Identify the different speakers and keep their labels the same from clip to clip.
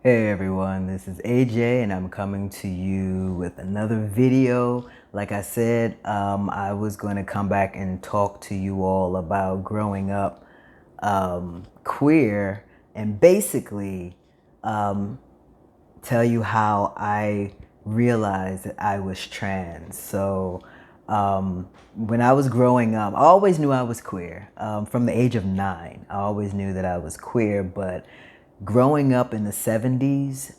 Speaker 1: Hey everyone, this is A.J. and I'm coming to you with another video. Like I said, I was going to come back and talk to you all about growing up queer and basically tell you how I realized that I was trans. When I was growing up, I always knew I was queer. From the age of 9, I always knew that I was queer, but growing up in the 70s,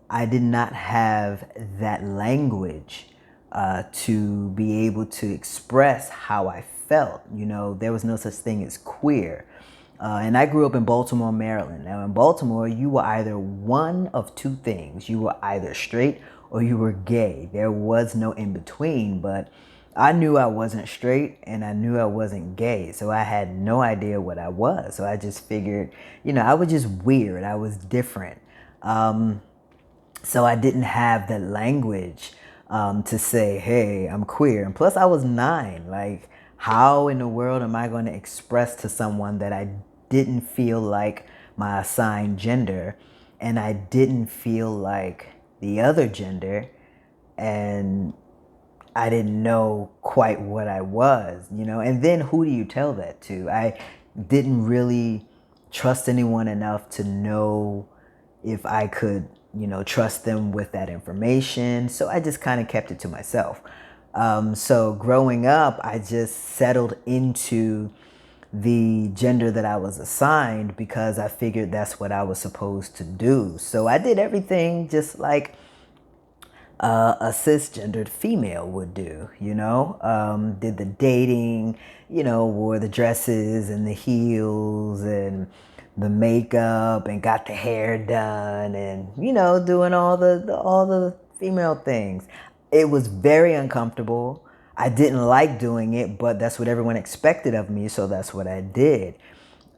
Speaker 1: I did not have that language to be able to express how I felt. You know, there was no such thing as queer. And I grew up in Baltimore, Maryland. Now, in Baltimore, you were either one of two things. You were either straight or you were gay. There was no in between, but I knew I wasn't straight and I knew I wasn't gay. So I had no idea what I was. So I just figured, I was just weird. I was different. So I didn't have the language to say, hey, I'm queer. And plus I was 9. Like, how in the world am I going to express to someone that I didn't feel like my assigned gender and I didn't feel like the other gender and I didn't know quite what I was, And then who do you tell that to? I didn't really trust anyone enough to know if I could, trust them with that information. So I just kind of kept it to myself. So growing up, I just settled into the gender that I was assigned because I figured that's what I was supposed to do. So I did everything just like a cisgendered female would do, did the dating, wore the dresses and the heels and the makeup and got the hair done and, doing all the female things. It was very uncomfortable. I didn't like doing it, but that's what everyone expected of me, so that's what I did.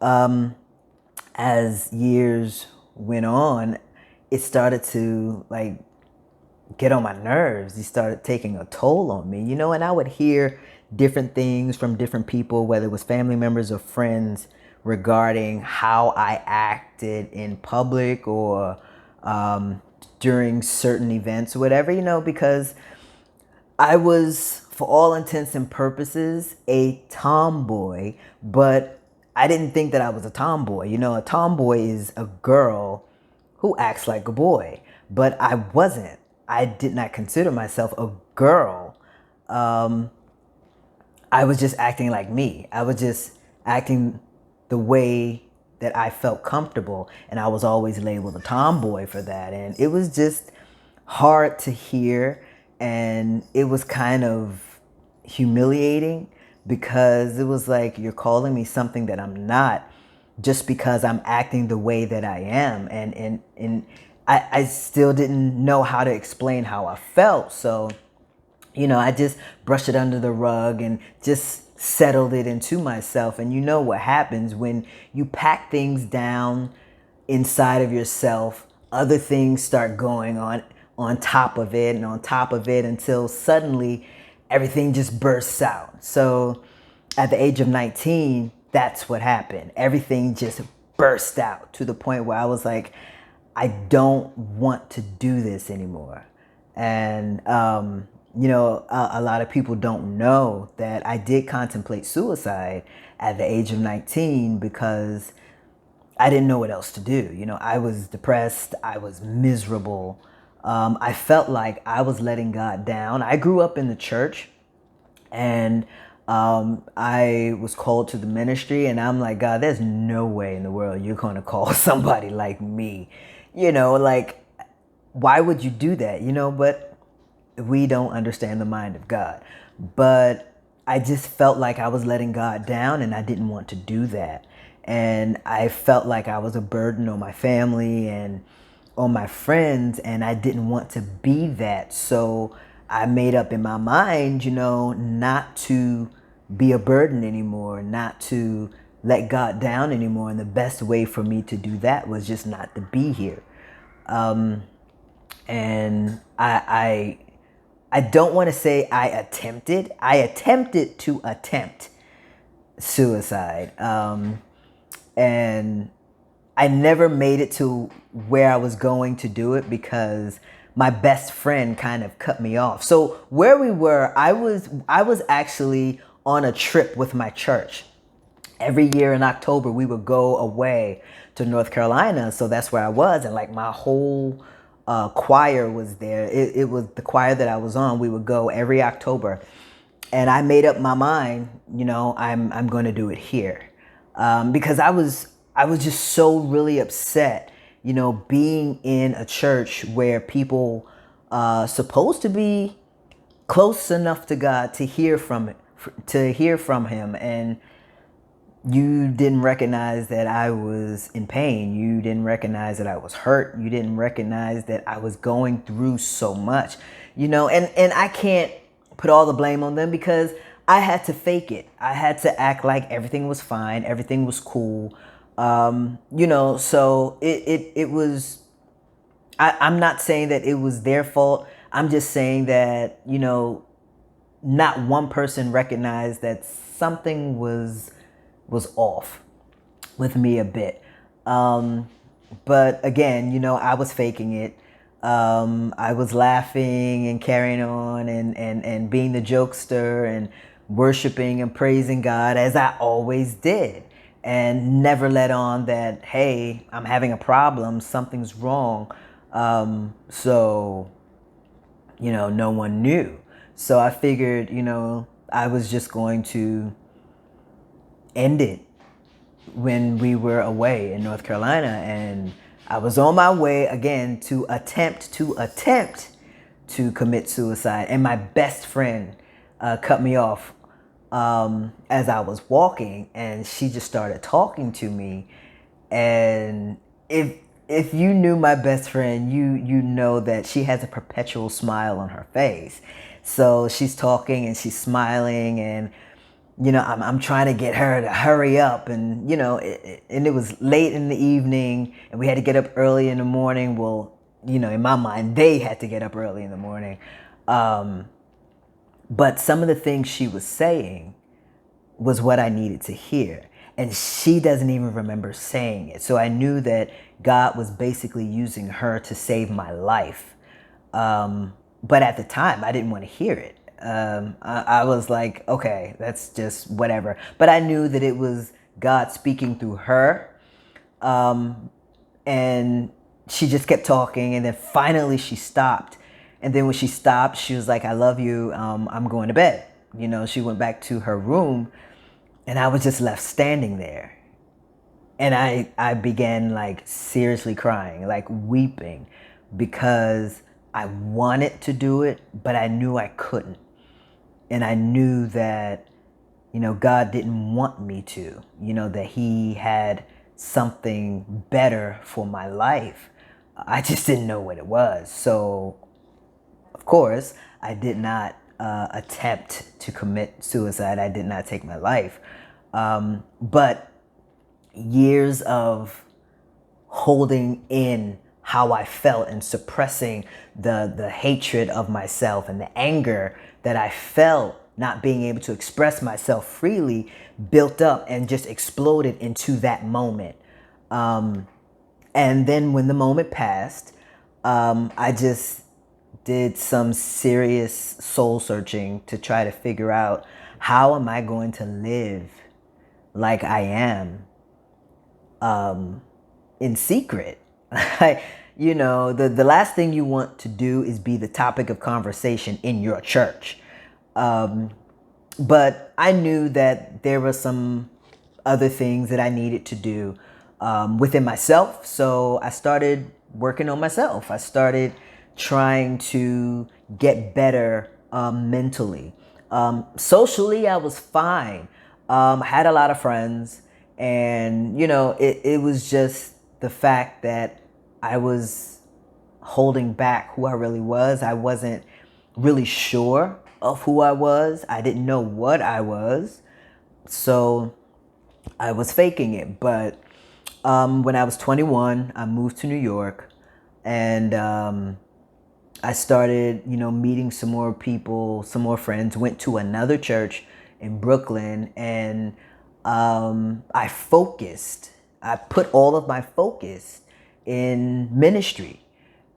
Speaker 1: As years went on, it started to get on my nerves. He started taking a toll on me, and I would hear different things from different people, whether it was family members or friends, regarding how I acted in public or during certain events or whatever, because I was, for all intents and purposes, a tomboy, but I didn't think that I was a tomboy. A tomboy is a girl who acts like a boy, but I wasn't. I did not consider myself a girl. I was just acting like me. I was just acting the way that I felt comfortable, and I was always labeled a tomboy for that. And it was just hard to hear, and it was kind of humiliating because it was like, you're calling me something that I'm not just because I'm acting the way that I am. And I still didn't know how to explain how I felt. So, I just brushed it under the rug and just settled it into myself. And you know what happens when you pack things down inside of yourself, other things start going on top of it and on top of it until suddenly everything just bursts out. So at the age of 19, that's what happened. Everything just burst out to the point where I was like, I don't want to do this anymore. And, a lot of people don't know that I did contemplate suicide at the age of 19 because I didn't know what else to do. I was depressed. I was miserable. I felt like I was letting God down. I grew up in the church and I was called to the ministry, and I'm like, God, there's no way in the world you're going to call somebody like me. Why would you do that? But we don't understand the mind of God. But I just felt like I was letting God down, and I didn't want to do that. And I felt like I was a burden on my family and on my friends, and I didn't want to be that. So I made up in my mind, not to be a burden anymore, not to let God down anymore. And the best way for me to do that was just not to be here. And I don't want to say I attempted. I attempted to attempt suicide. And I never made it to where I was going to do it because my best friend kind of cut me off. So where we were, I was actually on a trip with my church. Every year in October, we would go away to North Carolina. So that's where I was. And like my whole choir was there. It was the choir that I was on. We would go every October. And I made up my mind, I'm going to do it here. Because I was just so really upset, being in a church where people supposed to be close enough to God to hear from it, to hear from Him, and you didn't recognize that I was in pain. You didn't recognize that I was hurt. You didn't recognize that I was going through so much, and I can't put all the blame on them because I had to fake it. I had to act like everything was fine, everything was cool. So it was, I'm not saying that it was their fault. I'm just saying that, not one person recognized that something was off with me a bit. But again, I was faking it. I was laughing and carrying on and being the jokester and worshiping and praising God as I always did. And never let on that, hey, I'm having a problem, something's wrong. So, no one knew. So I figured, I was just going to end it when we were away in North Carolina, and I was on my way again to attempt to commit suicide, and my best friend cut me off as I was walking, and she just started talking to me. And if you knew my best friend, you know that she has a perpetual smile on her face. So she's talking and she's smiling, and I'm trying to get her to hurry up, and and it was late in the evening, and we had to get up early in the morning. Well, in my mind, they had to get up early in the morning. But some of the things she was saying was what I needed to hear. And she doesn't even remember saying it. So I knew that God was basically using her to save my life. But at the time, I didn't want to hear it. I was like, okay, that's just whatever. But I knew that it was God speaking through her. And she just kept talking. And then finally she stopped. And then when she stopped, she was like, I love you. I'm going to bed. She went back to her room, and I was just left standing there. And I began like seriously crying, like weeping, because I wanted to do it, but I knew I couldn't. And I knew that, God didn't want me to, that He had something better for my life. I just didn't know what it was. So, of course, I did not attempt to commit suicide. I did not take my life. But years of holding in how I felt and suppressing the hatred of myself and the anger that I felt not being able to express myself freely built up and just exploded into that moment. And then when the moment passed, I just did some serious soul searching to try to figure out, how am I going to live like I am in secret? The last thing you want to do is be the topic of conversation in your church. But I knew that there were some other things that I needed to do within myself. So I started working on myself. I started trying to get better mentally. Socially, I was fine. I had a lot of friends, and it was just the fact that I was holding back who I really was. I wasn't really sure of who I was. I didn't know what I was. So I was faking it. But when I was 21, I moved to New York, and I started, meeting some more people, some more friends, went to another church in Brooklyn, and I focused I put all of my focus in ministry,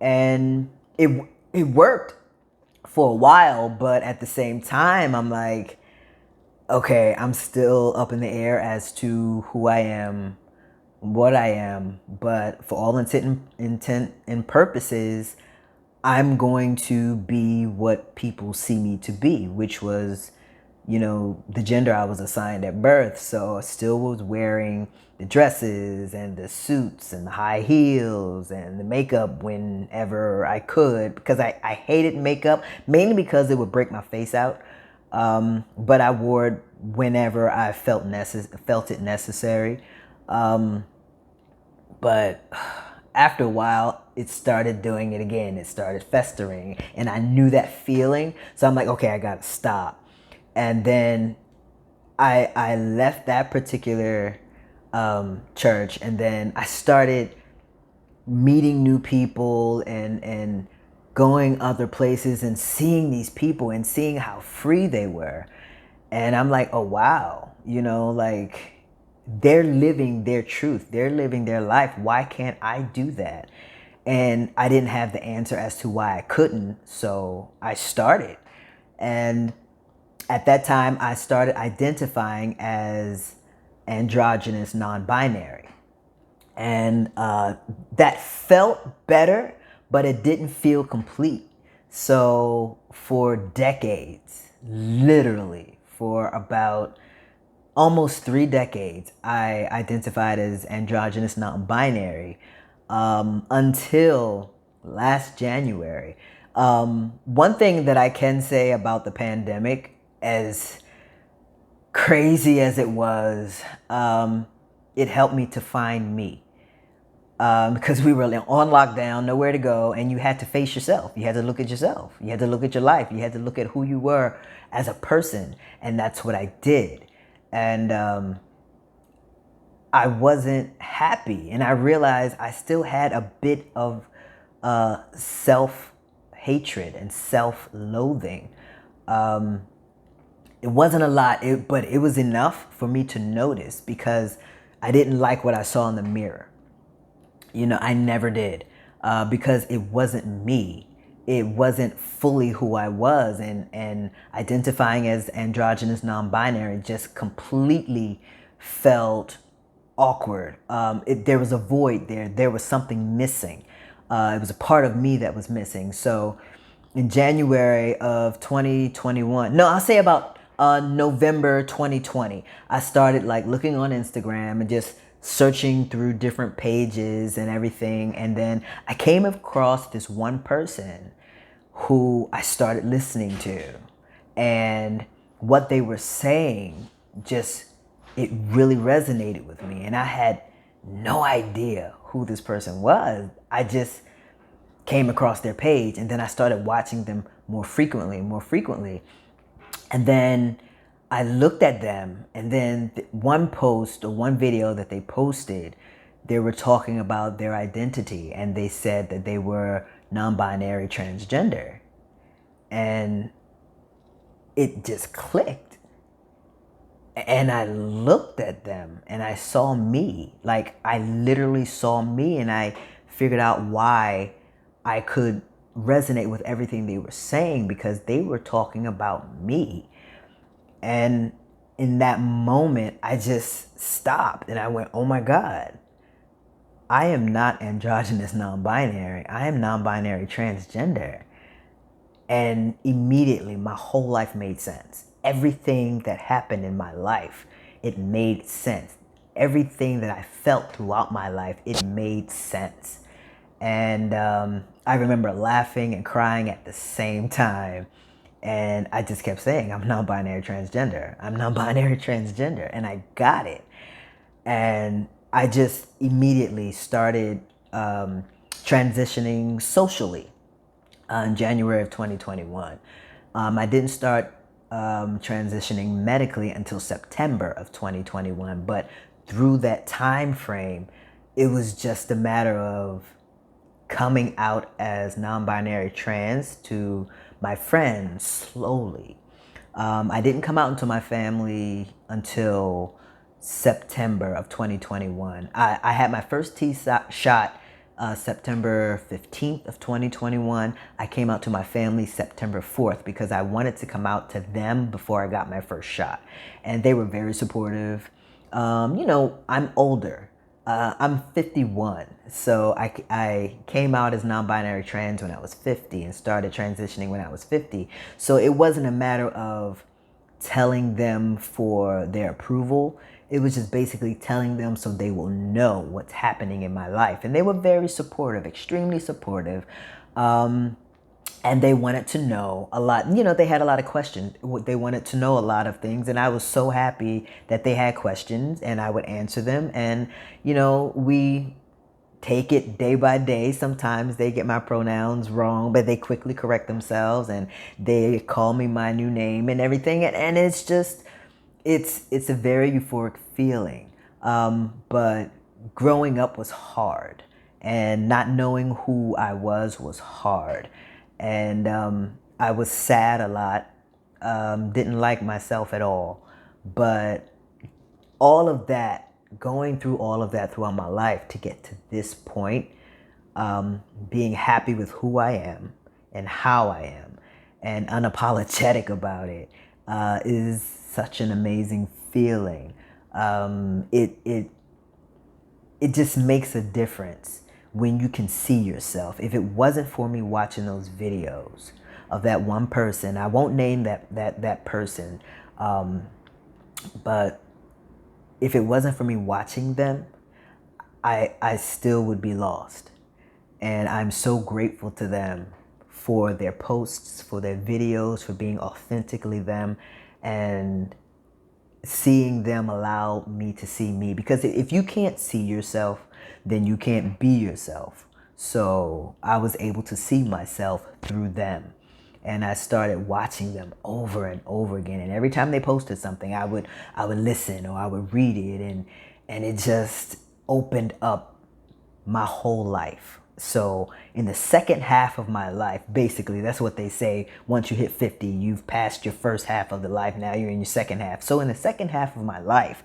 Speaker 1: and it worked for a while, but at the same time, I'm like, okay, I'm still up in the air as to who I am, what I am, but for all intent and purposes, I'm going to be what people see me to be, which was, the gender I was assigned at birth. So I still was wearing the dresses and the suits and the high heels and the makeup whenever I could, because I hated makeup, mainly because it would break my face out. But I wore it whenever I felt it necessary. But after a while, it started doing it again. It started festering, and I knew that feeling. So I'm like, okay, I gotta stop. And then I left that particular church, and then I started meeting new people and going other places and seeing these people and seeing how free they were. And I'm like, oh wow, like they're living their truth. They're living their life. Why can't I do that? And I didn't have the answer as to why I couldn't. So I started. And at that time, I started identifying as androgynous non-binary. And that felt better, but it didn't feel complete. So for decades, literally for about almost 3 decades, I identified as androgynous non-binary until last January. One thing that I can say about the pandemic, as crazy as it was, it helped me to find me. Because we were on lockdown, nowhere to go, and you had to face yourself. You had to look at yourself. You had to look at your life. You had to look at who you were as a person, and that's what I did. And I wasn't happy, and I realized I still had a bit of self-hatred and self-loathing. It wasn't a lot, but it was enough for me to notice, because I didn't like what I saw in the mirror. I never did, because it wasn't me. It wasn't fully who I was, and identifying as androgynous non-binary just completely felt awkward. There was a void there. There was something missing. It was a part of me that was missing. So in January of 2021, no, I'll say about November 2020, I started like looking on Instagram and just searching through different pages and everything. And then I came across this one person who I started listening to, and what they were saying just, it really resonated with me. And I had no idea who this person was. I just came across their page, and then I started watching them more frequently and more frequently. And then I looked at them, and then one post or one video that they posted, they were talking about their identity, and they said that they were non-binary transgender. And it just clicked. And I looked at them and I saw me. Like, I literally saw me, and I figured out why I could resonate with everything they were saying, because they were talking about me. And in that moment, I just stopped and I went, oh my God, I am not androgynous non-binary. I am non-binary transgender. And immediately my whole life made sense. Everything that happened in my life, it made sense. Everything that I felt throughout my life, it made sense. And I remember laughing and crying at the same time. And I just kept saying, I'm non-binary transgender. I'm non-binary transgender. And I got it. And I just immediately started transitioning socially in January of 2021. I didn't start transitioning medically until September of 2021. But through that time frame, it was just a matter of coming out as non-binary trans to my friends slowly. I didn't come out into my family until September of 2021. I had my first shot September 15th of 2021. I came out to my family September 4th because I wanted to come out to them before I got my first shot. And they were very supportive. I'm older. I'm 51. So I came out as non-binary trans when I was 50 and started transitioning when I was 50. So it wasn't a matter of telling them for their approval. It was just basically telling them so they will know what's happening in my life. And they were very supportive, extremely supportive. And they wanted to know a lot. They had a lot of questions. They wanted to know a lot of things. And I was so happy that they had questions and I would answer them. And, we take it day by day. Sometimes they get my pronouns wrong, but they quickly correct themselves and they call me my new name and everything. And it's just, it's a very euphoric feeling. But growing up was hard, and not knowing who I was hard. And I was sad a lot, didn't like myself at all. But all of that, going through all of that throughout my life to get to this point, being happy with who I am and how I am and unapologetic about it, is such an amazing feeling. It just makes a difference when you can see yourself. If it wasn't for me watching those videos of that one person, I won't name that person, but if it wasn't for me watching them, I still would be lost. And I'm so grateful to them for their posts, for their videos, for being authentically them, and seeing them allow me to see me. Because if you can't see yourself, then you can't be yourself. So I was able to see myself through them. And I started watching them over and over again. And every time they posted something, I would listen or I would read it, and it just opened up my whole life. So in the second half of my life, basically, that's what they say. Once you hit 50, you've passed your first half of the life. Now you're in your second half. So in the second half of my life,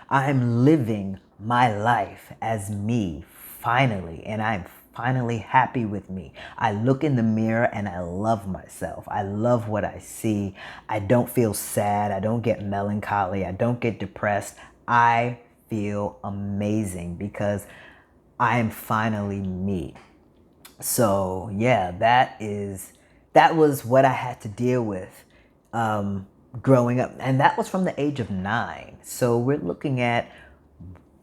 Speaker 1: I'm living my life as me, finally. And I'm finally happy with me. I look in the mirror and I love myself. I love what I see. I don't feel sad. I don't get melancholy. I don't get depressed. I feel amazing because I am finally me. So yeah, that was what I had to deal with growing up. And that was from the age of 9. So we're looking at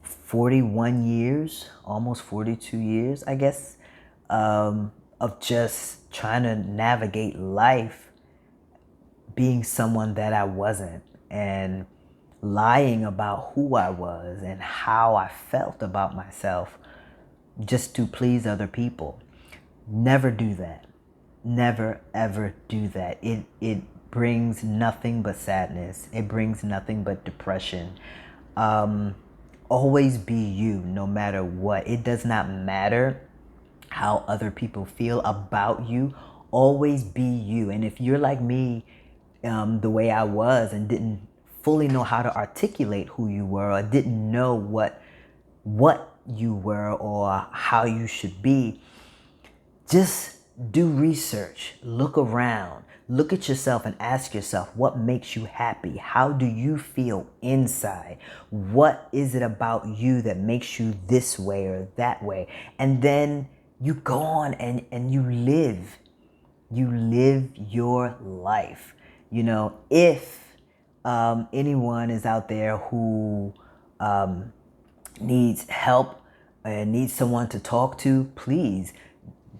Speaker 1: 41 years, almost 42 years, I guess, of just trying to navigate life being someone that I wasn't, and lying about who I was and how I felt about myself just to please other people. Never do that. Never ever do that. It brings nothing but sadness. It brings nothing but depression. Always be you, no matter what. It does not matter how other people feel about you. Always be you. And if you're like me, the way I was, and didn't fully know how to articulate who you were, or didn't know what you were or how you should be, just do research, look around, look at yourself and ask yourself, what makes you happy? How do you feel inside? What is it about you that makes you this way or that way? And then you go on and you live your life. If anyone is out there who needs help and needs someone to talk to, please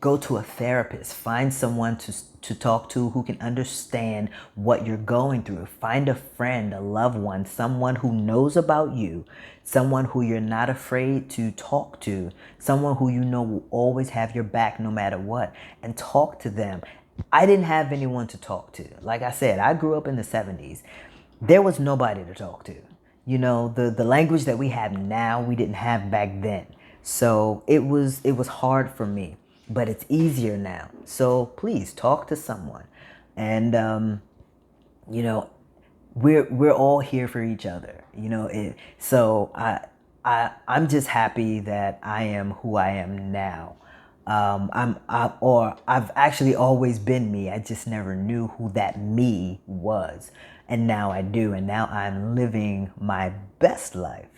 Speaker 1: go to a therapist. Find someone to talk to who can understand what you're going through. Find a friend, a loved one, someone who knows about you, someone who you're not afraid to talk to, someone who you know will always have your back no matter what, and talk to them. I didn't have anyone to talk to. Like I said, I grew up in the 70s. There was nobody to talk to. The language that we have now, we didn't have back then. So it was hard for me, but it's easier now. So please talk to someone. And we're all here for each other. You know, I'm just happy that I am who I am now. I've actually always been me. I just never knew who that me was. And now I do. And now I'm living my best life.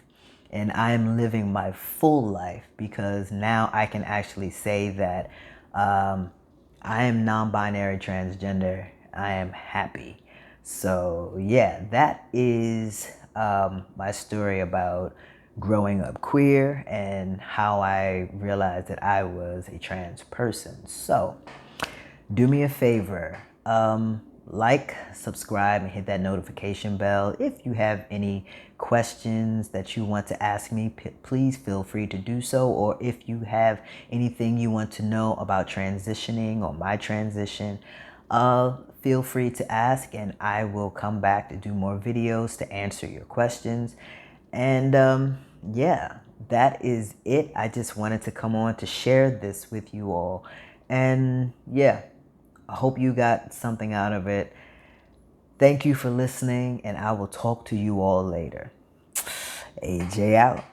Speaker 1: And I'm living my full life because now I can actually say that I am non-binary transgender. I am happy. So yeah, that is my story about growing up queer and how I realized that I was a trans person. So do me a favor, like, subscribe, and hit that notification bell. If you have any questions that you want to ask me, please feel free to do so. Or if you have anything you want to know about transitioning or my transition, feel free to ask, and I will come back to do more videos to answer your questions. And yeah, that is it. I just wanted to come on to share this with you all. And yeah, I hope you got something out of it. Thank you for listening, and I will talk to you all later. A.J. out.